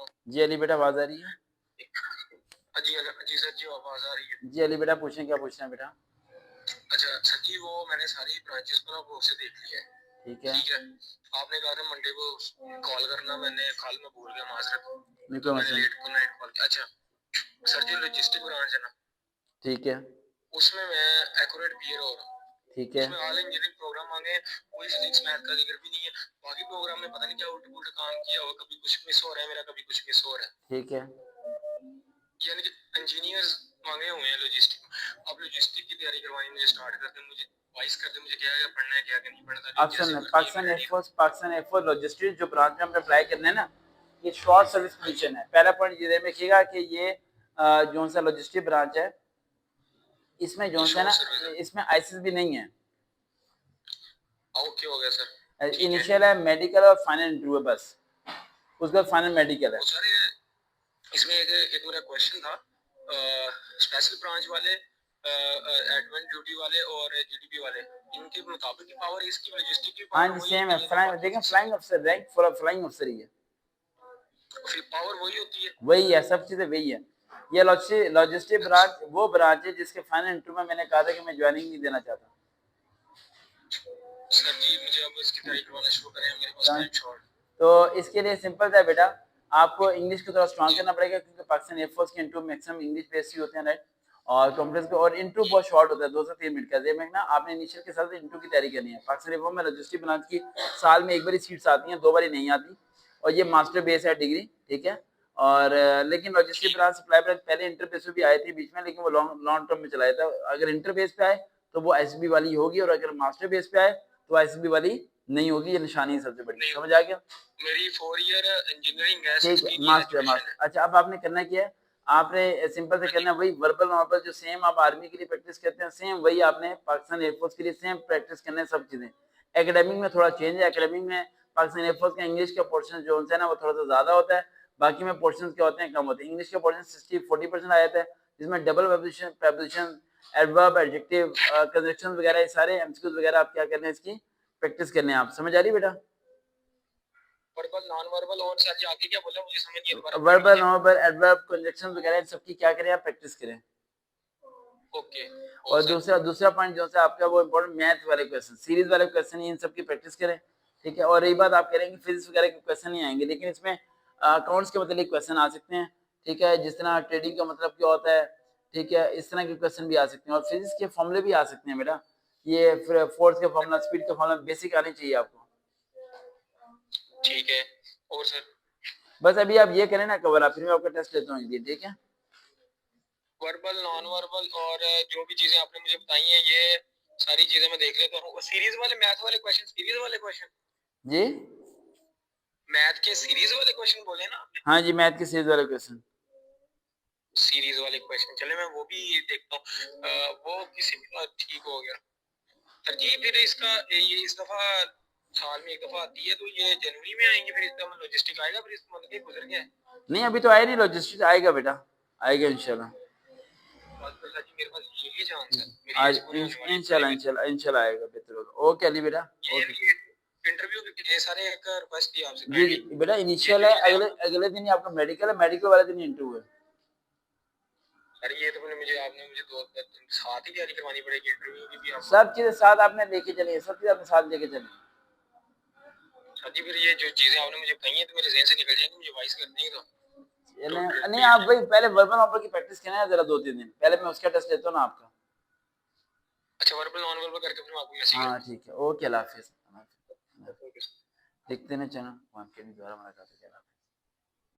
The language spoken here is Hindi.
हूँ। जी अली बेटा आवाज आ रही है? जी जी सर जी आवाज आ रही है। जी अली बेटा पूछें, क्या पूछना है बेटा? अच्छा सर जी, वो मैंने सारी ब्रांचेस को ना वो से देख लिया है। ठीक है, ठीक है, आपने कहा था मंडे को कॉल करना, मैंने कल मैं भूल गया माजरत, नहीं कोई तो मैंने मसला नहीं। लेट को नाइट कॉल किया। अच्छा सर जी, लॉजिस्टिक ब्रांच है ना, ठीक है, उसमें मैं एक्यूरेट बीयर हो रहा हूँ। ठीक है, उसमें ऑल इंजीनियरिंग प्रोग्राम मांगे, कोई फिजिक्स मैथ का जिक्र भी नहीं है। बाकी प्रोग्राम में पता नहीं क्या उल्टा पुल्टा काम किया हो, कभी कुछ मिस हो रहा है मेरा, कभी कुछ मिस हो रहा है। ठीक है। यानी कि इंजीनियर्स मांगे हुए हैं लॉजिस्टिक में। अब लॉजिस्टिक की तैयारी करवानी मुझे, स्टार्ट कर दे मुझे, वाइस कर दे मुझे, क्या क्या पढ़ना है क्या क्या नहीं पढ़ना, ताकि जैसे भर्ती है मैं रेडी रहूं। पाकिस्तान एयरफोर्स लॉजिस्टिक्स जो ब्रांच में हमने अप्लाई करना है ना, ये शॉर्ट सर्विस हाँ जी, पोजीशन है। पहला पॉइंट ये देखिएगा कि ये जो सा लॉजिस्टिक ब्रांच है, इसमें ये जो सा है शॉर्ट ना, सर्विस है। इसमें आईसीएस भी नहीं है। ओके हो गया सर, ठीक है। इनिशियल है मेडिकल और फाइनल इंटरव्यू है बस, उसके बाद फाइनल मेडिकल है। वो सारे इसमें एक एक मेरा क्वेश्चन था, स्पेशल ब्रांच वाले, एडमिन ड्यूटी वाले और जीडीपी वाले, इनके मुताबिक की पावर, इसकी लॉजिस्टिक की हाँ पावर जी वही सेम है, होती है जो फ्लाइंग बाकी देखें, की, फ्लाइंग अफसर रैंक फॉर फ्लाइंग अफसर ही है। फिर पावर वही होती है। वही है, सब चीजें वही है। ये लॉजिस्टिक ब्रांच वो ब्रांच है जिसके फाइनल इंटरव्यू में मैंने कहा था कि मैं ज्वाइनिंग नहीं देना चाहता। सर जी मुझे अब इसकी तैयारी करवाना शुरू करें, मेरे पास टाइम शॉर्ट। तो इसके लिए सिंपल था बेटा, आपको इंग्लिश को थोड़ा स्ट्रॉन्ग करना पड़ेगा, क्योंकि पाकिस्तान एयरफोर्स के इंटरव्यू मैक्सिमम इंग्लिश बेस्ड ही होते हैं, राइट। और कॉन्फ्रेंस के और इंटरव्यू बहुत शॉर्ट होता है, 2 से 3 मिनट का। ये में ना आपने इनिशियल के साथ इंटरव्यू की तैयारी करनी है। पाकिस्तान एयरफोर्स में लॉजिस्टिक ब्रांच की साल में एक बार ही सीट्स आती हैं, 2 बार नहीं आती। और ये मास्टर बेस है डिग्री, ठीक है। और लेकिन लॉजिस्टिक ब्रांच सप्लाई ब्रांच पहले इंटर बेस पे भी आई थी बीच में, लेकिन वो लॉन्ग लॉन्ग टर्म में चलाया था। अगर इंटर बेस पे आए तो वो एसबी वाली होगी, और अगर मास्टर बेस पे आए तो एसबी वाली नहीं होगी। ये निशानी है सबसे बड़ी, नहीं, समझ आ गया? मेरी 4 ईयर इंजीनियरिंग है, ठीक है, 16 ईयर मास्टर एजुकेशन है। मास्टर। अच्छा अब आपने करना क्या है, आपने सिंपल से हाँ जी, करना है वही वर्बल नॉर्मल जो सेम आप आर्मी के लिए प्रैक्टिस करते हैं, सेम वही आपने पाकिस्तान एयरफोर्स के लिए सेम प्रैक्टिस करना है, सब चीजें। एकेडमिक में थोड़ा चेंज है, एकेडमिक में पाकिस्तान एयरफोर्स का इंग्लिश का पोर्शन जो है ना वो थोड़ा सा ज्यादा होता है, बाकी में पोर्शन क्या होते हैं कम होते हैं। इंग्लिश का पोर्शन 60-40% आ जाता है, जिसमें double preposition, adverb, adjective, conjunction वगैरह, ये सारे एमसीक्यूज वगैरह आप क्या करने हैं, इसकी प्रैक्टिस करने हैं। आप समझ आ रही है बेटा? वर्बल नॉन वर्बल और सर जी आगे क्या बोला, मुझे समझ नहीं, दोबारा रिपीट वर्बल, कीजिए। नॉर्मल, एडवर्ब, कंजक्शन वगैरह इन सबकी क्या करें आप, प्रैक्टिस करें। ओके, और और सर। दूसरा दूसरा पॉइंट जो है आपका वो इम्पोर्टेंट मैथ वाले क्वेश्चन, सीरीज वाले क्वेश्चन, इन सब की प्रैक्टिस करें, ठीक है। और रही बात, आप करेंगे फिजिक्स वगैरह के क्वेश्चन नहीं आएंगे, लेकिन इसमें अकाउंट्स के मतलब क्वेश्चन आ सकते हैं, ठीक है। जिस तरह ट्रेडिंग का मतलब क्या होता है, ठीक है, इस तरह के क्वेश्चन भी आ सकते हैं। और फिजिक्स के फॉर्मूले भी आ सकते हैं बेटा, ये फिर फोर्स का फॉर्मूला, स्पीड का फॉर्मूला बेसिक आनी चाहिए आपको। ठीक है, और सर। बस अभी आप ये करें ना कवर, आप फिर मैं आपका टेस्ट लेता हूँ, ठीक है। वर्बल नॉन वर्बल और जो भी चीजें आपने मुझे बताई हैं, ये सारी चीजें मैं देख लेता हूँ। सीरीज वाले मैथ वाले क्वेश्चन, सीरीज वाले क्वेश्चन, जी मैथ के सीरीज वाले क्वेश्चन बोले ना आपने? हाँ जी, मैथ के सीरीज वाले क्वेश्चन। सीरीज वाले क्वेश्चन, चले मैं वो भी देखता हूँ। वो किसी ठीक हो गया सर जी। फिर इसका ये इस दफा साल में एक दफा आती है, तो ये जनवरी में आएंगे, फिर इसका लॉजिस्टिक आएगा, फिर इसका मतलब कि गुजर गया है। नहीं अभी तो आया नहीं, लॉजिस्टिक्स आएगा बेटा, आएगा इंशाल्लाह। बस तो सर जी मेरे पास ये चांस है, मेरी आज एज पूरी होने वाली है इंशाल्लाह पढ़ाई में। इंशाल्लाह इंशाल्लाह आएगा, बेहतर होगा। ओके अली बेटा, ओके। ये इंटरव्यू ये सारे एक रिक्वेस्ट थी आपसे जी काइंडली, जी बेटा, ये इनिशियल जो है, चीजें अगले आप, अगले दिन ही आपका मेडिकल है, मेडिकल वाले दिन इंटरव्यू है। अरे ये तो आपने मुझे दो साथ ही तैयारी करवानी पड़ेगी इंटरव्यू की भी आपको। सब चीजें साथ आपने लेके चलिए, सब चीजें अपने साथ लेके चलिए। सर जी फिर ये जो चीजें आपने मुझे बताई हैं तो मेरे जहन से निकल जाएंगी, मुझे वाइस कर देंगे तो नहीं नहीं, डिलीट आप जाएंगे। वही पहले वर्बल नॉर्मल की प्रैक्टिस करना है जरा, 2-3 दिन पहले मैं उसका टेस्ट लेता हूँ ना आपका। अच्छा, वर्बल नॉन वर्बल करके फिर मैं आपको मैसेज हाँ करूंगा। ठीक है, ओके, अल्लाह हाफिज। ओके। देखते ना चलो, आपके भी दोबारा मुलाकात हो जाएगा।